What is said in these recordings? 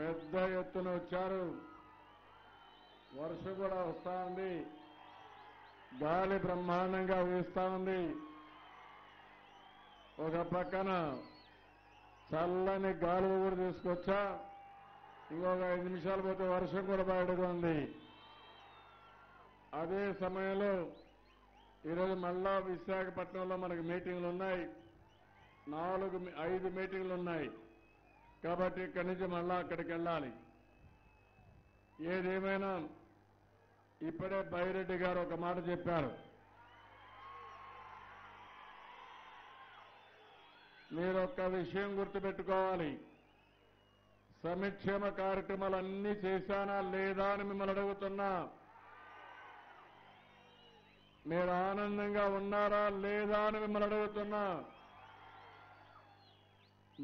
పెద్ద ఎత్తున వచ్చారు. వర్షం కూడా వస్తా ఉంది. గాలి బ్రహ్మాండంగా వీస్తా ఉంది. ఒక పక్కన చల్లని గాలి కూడా తీసుకొచ్చా. ఇంకొక 5 నిమిషాలు పోతే వర్షం కూడా బయటకు ఉంది. అదే సమయంలో ఈరోజు మళ్ళా విశాఖపట్నంలో మనకు మీటింగ్లు ఉన్నాయి. 5 మీటింగ్లు ఉన్నాయి. కాబట్టి ఇక్కడి నుంచి మళ్ళా అక్కడికి వెళ్ళాలి. ఏదేమైనా ఇప్పుడే బైరెడ్డి గారు ఒక మాట చెప్పారు. మీరు ఒక్క విషయం గుర్తుపెట్టుకోవాలి. సంక్షేమ కార్యక్రమాలన్నీ చేశానా లేదా అని మిమ్మల్ని అడుగుతున్నా. మీరు ఆనందంగా ఉన్నారా లేదా అని మిమ్మల్ని అడుగుతున్నా.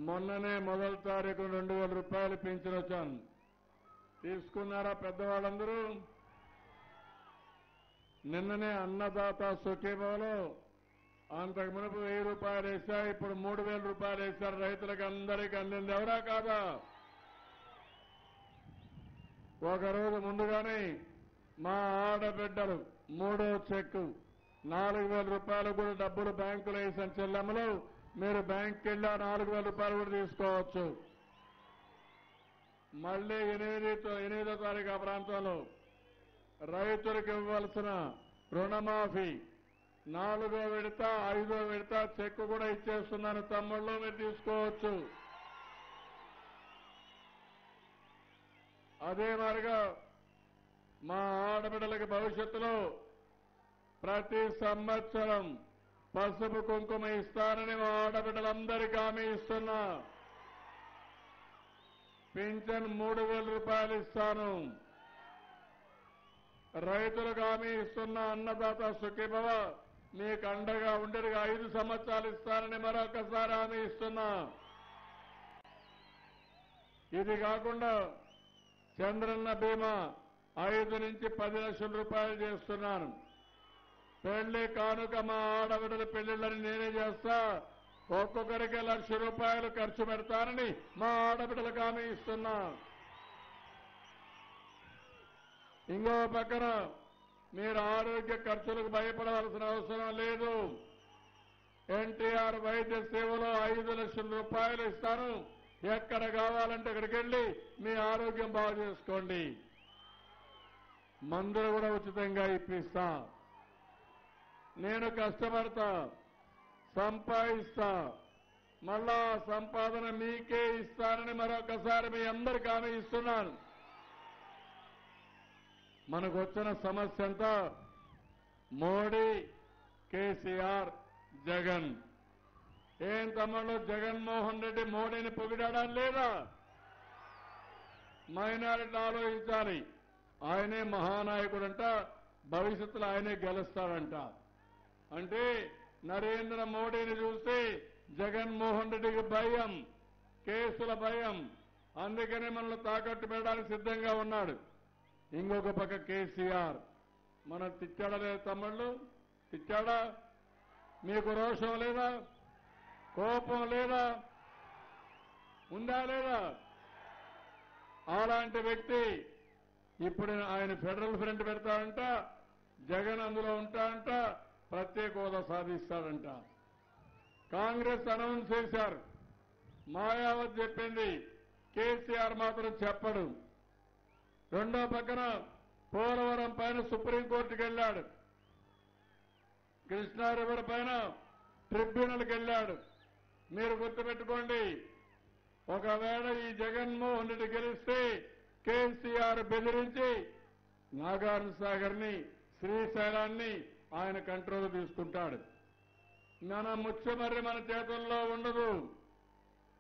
మొన్ననే మొదటి తారీఖు 2,000 రూపాయలు పెంచిన వచ్చాను. తీసుకున్నారా పెద్దవాళ్ళందరూ? నిన్ననే అన్నదాత సుఖీభవలో అంతకు మునుపు 1000 రూపాయలు వేశారు. ఇప్పుడు 3,000 రూపాయలు వేశారు. రైతులకు అందరికీ అందింది ఎవరా కాదా? ఒకరోజు ముందుగానే మా ఆడబిడ్డలు 3వ చెక్కు 4,000 రూపాయలు కూడా డబ్బులు బ్యాంకులో వేసిన చెల్లెమ్మలు మీరు బ్యాంకుకి వెళ్ళా 4,000 రూపాయలు కూడా తీసుకోవచ్చు. మళ్లీ 8వ తారీఖు ఆ ప్రాంతంలో రైతులకు ఇవ్వాల్సిన రుణమాఫీ 4వ విడత 5వ విడత చెక్కు కూడా ఇచ్చేస్తున్నాను. తమ్ముళ్ళు మీరు తీసుకోవచ్చు. అదే మాదిరిగా మా ఆడబిడ్డలకి భవిష్యత్తులో ప్రతి సంవత్సరం పసుపు కుంకుమ ఇస్తానని మా ఆడబిడ్డలందరికీ హామీ ఇస్తున్నా. పింఛన్ 3,000 రూపాయలు ఇస్తాను. రైతులకు హామీ ఇస్తున్న అన్నదాత సుఖీభవ మీకు అండగా ఉండేట్టుగా 5 సంవత్సరాలు ఇస్తానని మరొకసారి హామీ ఇస్తున్నా. ఇది కాకుండా చంద్రన్న బీమా 5 నుంచి 10 లక్షల రూపాయలు చేస్తున్నాను. పెళ్లి కానుక మా ఆడబిడ్డల పెళ్లిళ్ళని నేనే చేస్తా. ఒక్కొక్కరికి 1,00,000 రూపాయలు ఖర్చు పెడతానని మా ఆడబిడ్డలకు హామీ ఇస్తున్నా. ఇంకో పక్కన మీరు ఆరోగ్య ఖర్చులకు భయపడవలసిన అవసరం లేదు. ఎన్టీఆర్ వైద్య సేవలో 5 లక్షల రూపాయలు ఇస్తాను. ఎక్కడ కావాలంటే అక్కడికి వెళ్లి మీ ఆరోగ్యం బాగు చేసుకోండి. మందులు కూడా ఉచితంగా ఇప్పిస్తా. నేను కష్టపడతా, సంపాదిస్తా, మళ్ళా సంపాదన మీకే ఇస్తానని మరొకసారి మీ అందరికీ హామీ ఇస్తున్నాను. మనకు వచ్చిన సమస్య అంతా మోడీ, కేసీఆర్, జగన్. ఏం తమ్ముళ్ళు, జగన్మోహన్ రెడ్డి మోడీని పొగిడాడా లేదా? మైనారిటీలు ఆలోచించాలి. ఆయనే మహానాయకుడంట, భవిష్యత్తులో ఆయనే గెలుస్తాడంట. అంటే నరేంద్ర మోడీని చూస్తే జగన్మోహన్ రెడ్డికి భయం, కేసుల భయం. అందుకనే మనల్ని తాకట్టు పెట్టడానికి సిద్ధంగా ఉన్నాడు. ఇంకొక పక్క కేసీఆర్ మనం తిట్టాడా లేదా తమ్ముళ్ళు? తిట్టాడా? మీకు రోషం లేదా? కోపం లేదా? ఉందా లేదా? అలాంటి వ్యక్తి ఇప్పుడు ఆయన ఫెడరల్ ఫ్రంట్ పెడతాడంట, జగన్ అందులో ఉంటాడంట, ప్రత్యేక హోదా సాధిస్తాడంట. కాంగ్రెస్ అనౌన్స్ చేశారు, మాయావతి చెప్పింది, కేసీఆర్ మాత్రం చెప్పడు. రెండో పక్కన పోలవరం పైన సుప్రీంకోర్టుకు వెళ్లాడు, కృష్ణా రివర్ పైన ట్రిబ్యునల్కి వెళ్లాడు. మీరు గుర్తుపెట్టుకోండి, ఒకవేళ ఈ జగన్మోహన్ రెడ్డి గెలిస్తే కేసీఆర్ బెదిరించి నాగార్జున సాగర్ని, శ్రీశైలాన్ని ఆయన కంట్రోల్ తీసుకుంటాడు. మన ముచ్చమర్రి మన చేతుల్లో ఉండదు,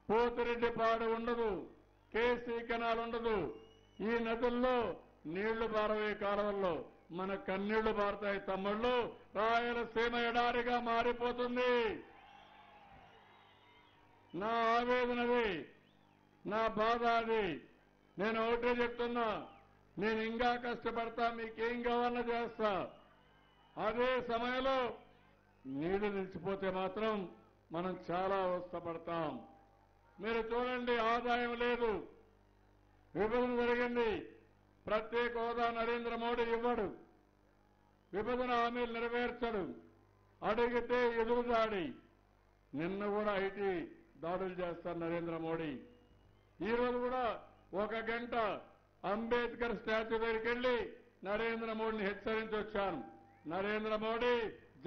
పోతిరెడ్డి పాడు ఉండదు, కేసీ కెనాల్ ఉండదు. ఈ నదుల్లో నీళ్లు పారవే కాలంలో మన కన్నీళ్లు పారుతాయి తమ్ముళ్ళు. రాయలసీమ ఎడారిగా మారిపోతుంది. నా ఆవేదనది, నా బాధ అది. నేను ఒకటే చెప్తున్నా, నేను ఇంకా కష్టపడతా, మీకేం కావాలో చేస్తా. అదే సమయంలో నీళ్లు నిలిచిపోతే మాత్రం మనం చాలా అవస్థపడతాం. మీరు చూడండి, ఆదాయం లేదు. విభజన జరిగింది. ప్రత్యేక హోదా నరేంద్ర మోడీ ఇవ్వడు. విభజన హామీలు నెరవేర్చడు. అడిగితే ఎదురుదాడి. నిన్న కూడా ఐటీ దాడులు చేస్తారు నరేంద్ర మోడీ. ఈ రోజు కూడా 1 గంట అంబేద్కర్ స్టాచ్యూ దగ్గరికి వెళ్లి నరేంద్ర మోడీని హెచ్చరించి వచ్చాను. నరేంద్ర మోడీ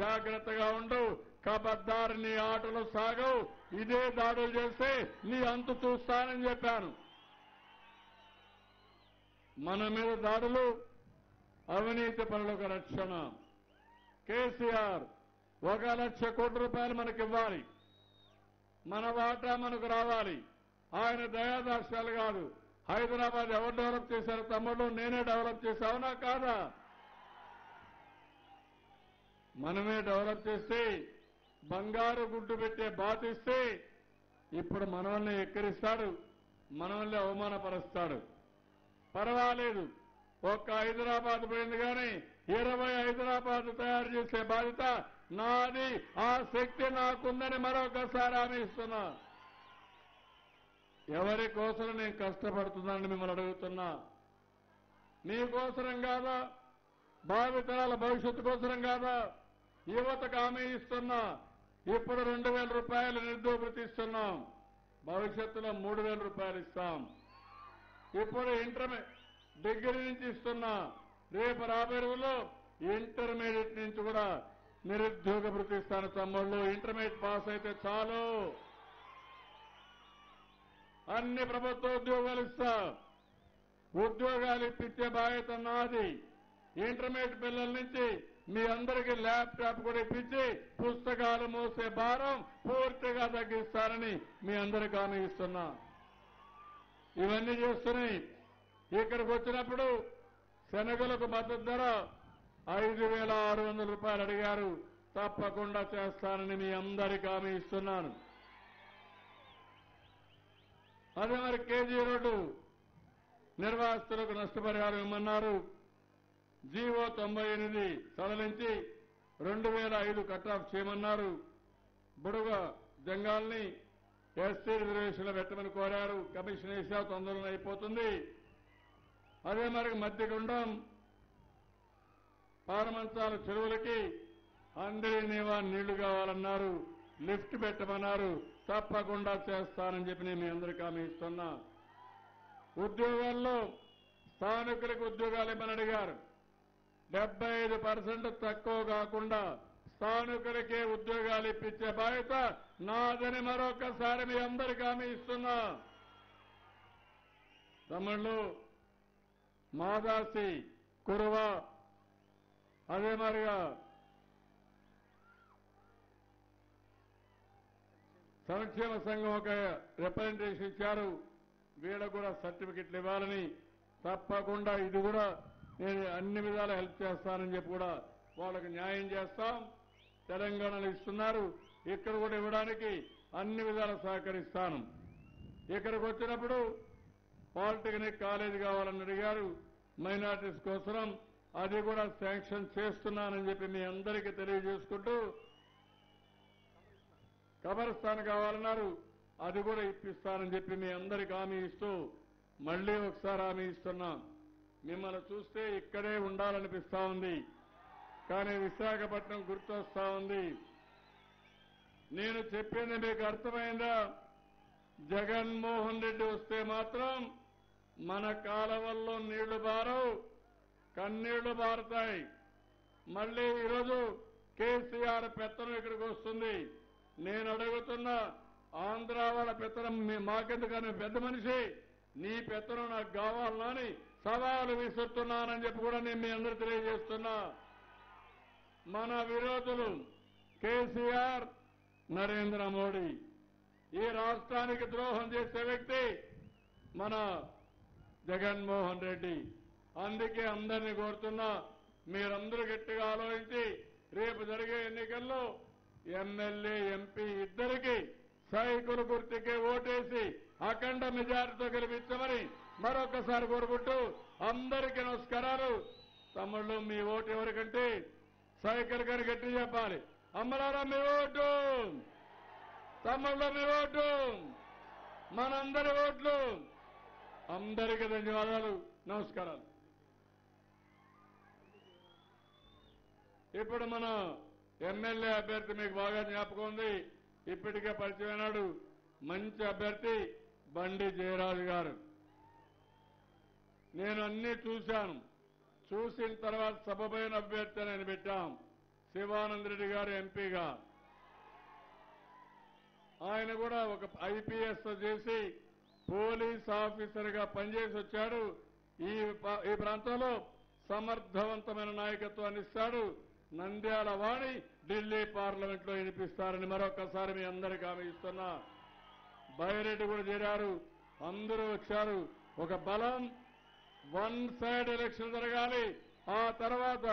జాగ్రత్తగా ఉండు, కబద్దారు నీ ఆటలు సాగవు, ఇదే దాడులు చేస్తే నీ అంతు చూస్తానని చెప్పాను. మన మీద దాడులు, అవినీతి పనులకు రక్షణ. కేసీఆర్ 1 లక్ష కోట్ల రూపాయలు మనకి ఇవ్వాలి, మన వాటా మనకు రావాలి. ఆయన దయాదార్శాలు కాదు. హైదరాబాద్ ఎవరు డెవలప్ చేశారు తమ్ముడు? నేనే డెవలప్ చేశావునా కాదా? మనమే డెవలప్ చేస్తే, బంగారు గుడ్డు పెట్టే బాతిస్తే ఇప్పుడు మనల్ని ఎక్కిరిస్తాడు, మనల్ని అవమానపరుస్తాడు. పర్వాలేదు, ఒక్క హైదరాబాద్ పోయింది కానీ 20 హైదరాబాద్ తయారు చేసే బాధ్యత నాది. ఆ శక్తి నాకుందని మరొకసారి హామీ ఇస్తున్నా. ఎవరి కోసం నేను కష్టపడుతున్నానని మిమ్మల్ని అడుగుతున్నా. మీకోసరం కాదా? భావితరాల భవిష్యత్తు కోసరం కాదా? యువతకు హామీ ఇస్తున్నా. ఇప్పుడు 2,000 రూపాయలు నిరుద్యోగ భృతి ఇస్తున్నాం. భవిష్యత్తులో 3,000 రూపాయలు ఇస్తాం. ఇప్పుడు డిగ్రీ నుంచి ఇస్తున్నా. రేపు రాబోయే రోజుల్లో ఇంటర్మీడియట్ నుంచి కూడా నిరుద్యోగ భృతి ఇస్తాను తమ్ముళ్ళు. ఇంటర్మీడియట్ పాస్ అయితే చాలు, అన్ని ప్రభుత్వ ఉద్యోగాలు ఇస్తా. ఉద్యోగాలు ఇప్పించే బాధ్యత నాది. ఇంటర్మీడియట్ పిల్లల నుంచి మీ అందరికీ ల్యాప్టాప్ కూడా ఇప్పించి పుస్తకాలు మోసే భారం పూర్తిగా తగ్గిస్తారని మీ అందరికీ హామీ ఇస్తున్నా. ఇవన్నీ చేస్తున్నాయి. ఇక్కడికి వచ్చినప్పుడు శనగలకు మద్దతు ధర 5,600 రూపాయలు అడిగారు. తప్పకుండా చేస్తానని మీ అందరికీ హామీ ఇస్తున్నాను. అదే మరి కేజీ రోడ్డు నిర్వాసితులకు నష్టపరిహారం ఇవ్వమన్నారు. జీవో 98 సడలించి 2005 కట్-ఆఫ్ చేయమన్నారు. బుడుగ జంగాల్ని ఎస్సీ రిజర్వేషన్లో పెట్టమని కోరారు. కమిషన్ వేసా, తొందరలో అయిపోతుంది. అదే మరి మధ్యగుండం పారమంచాల చెరువులకి అందరి నివా నీళ్లు కావాలన్నారు. లిఫ్ట్ పెట్టమన్నారు. తప్పకుండా చేస్తానని చెప్పి నేను మీ అందరికీ హామీ ఇస్తున్నా. ఉద్యోగాల్లో స్థానికులకు ఉద్యోగాలు ఇవ్వమని అడిగారు. 75% తక్కువ కాకుండా స్థానికులకే ఉద్యోగాలు ఇప్పించే బాధ్యత నాదని మరొకసారి మీ అందరికీ హామీ ఇస్తున్నా. తమిళ్లు మాదాసి, కురువ, అదే మరిగా సంక్షేమ సంఘం ఒక రిప్రజెంటేషన్ ఇచ్చారు. వీళ్ళకు కూడా సర్టిఫికెట్లు ఇవ్వాలని, తప్పకుండా ఇది కూడా నేను అన్ని విధాలా హెల్ప్ చేస్తానని చెప్పి కూడా వాళ్ళకి న్యాయం చేస్తాం. తెలంగాణలో ఇస్తున్నారు, ఇక్కడ కూడా ఇవ్వడానికి అన్ని విధాలా సహకరిస్తాను. ఇక్కడికి వచ్చినప్పుడు పాలిటెక్నిక్ కాలేజీ కావాలని అడిగారు. మైనారిటీస్ కోసం అది కూడా శాంక్షన్ చేస్తున్నానని చెప్పి మీ అందరికీ తెలియజేసుకుంటూ, కబర్స్థాన్ కావాలన్నారు, అది కూడా ఇప్పిస్తానని చెప్పి మీ అందరికీ హామీ ఇస్తూ మళ్లీ ఒకసారి హామీ ఇస్తున్నాం. మిమ్మల్ని చూస్తే ఇక్కడే ఉండాలనిపిస్తా ఉంది, కానీ విశాఖపట్నం గుర్తొస్తా ఉంది. నేను చెప్పింది మీకు అర్థమైందా? జగన్మోహన్ రెడ్డి వస్తే మాత్రం మన కాలవల్లో నీళ్లు బారవు, కన్నీళ్లు బారుతాయి. మళ్లీ ఈరోజు కేసీఆర్ పెత్తనం ఇక్కడికి వస్తుంది. నేను అడుగుతున్నా, ఆంధ్ర వాళ్ళ పెత్తనం మాకెందుకని పెద్ద మనిషి, నీ పెత్తనం నాకు కావాలన్నా అని సవాలు విసురుతున్నానని చెప్పి కూడా నేను మీ అందరూ తెలియజేస్తున్నా. మన విరోధులు కేసీఆర్, నరేంద్ర మోడీ. ఈ రాష్ట్రానికి ద్రోహం చేసే వ్యక్తి మన జగన్మోహన్ రెడ్డి. అందుకే అందరినీ కోరుతున్నా, మీరందరూ గట్టిగా ఆలోచించి రేపు జరిగే ఎన్నికల్లో ఎమ్మెల్యే, ఎంపీ ఇద్దరికి సైకిల్ గుర్తుకే ఓటేసి అఖండ మెజారిటీతో గెలిపించమని మరొకసారి కోరుకుంటూ అందరికీ నమస్కారాలు. తమ్ముళ్ళు, మీ ఓటు ఎవరికంటే సైకిల్ గారు గట్టి చెప్పాలి. అమ్మలారా మీ ఓటు, తమ్ముళ్ళు మీ ఓటు, మనందరి ఓట్లు అందరికీ ధన్యవాదాలు, నమస్కారాలు. ఇప్పుడు మన ఎమ్మెల్యే అభ్యర్థి మీకు బాగా జ్ఞాపకం ఉంది, ఇప్పటికే పరిచయమైనాడు. మంచి అభ్యర్థి బండి జయరాజు గారు. నేను అన్ని చూశాను. చూసిన తర్వాత సబబైన అభ్యర్థి అని పెట్టాం. శివానంద రెడ్డి గారు ఎంపీగా, ఆయన కూడా ఒక ఐపీఎస్ చేసి పోలీస్ ఆఫీసర్గా పనిచేసి వచ్చాడు. ఈ ప్రాంతంలో సమర్థవంతమైన నాయకత్వాన్ని ఇస్తాడు. నంద్యాల వాణి ఢిల్లీ పార్లమెంట్లో వినిపిస్తారని మరొకసారి మీ అందరికీ హామీ ఇస్తున్నా. బైరెడ్డి కూడా చేరారు, అందరూ వచ్చారు. ఒక బలం, వన్ సైడ్ ఎలక్షన్ జరగాలి. ఆ తర్వాత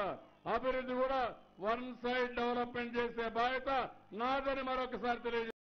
అభివృద్ధి కూడా వన్ సైడ్ డెవలప్మెంట్ చేసే బాధ్యత నాదని మరొకసారి తెలియజేస్తాను.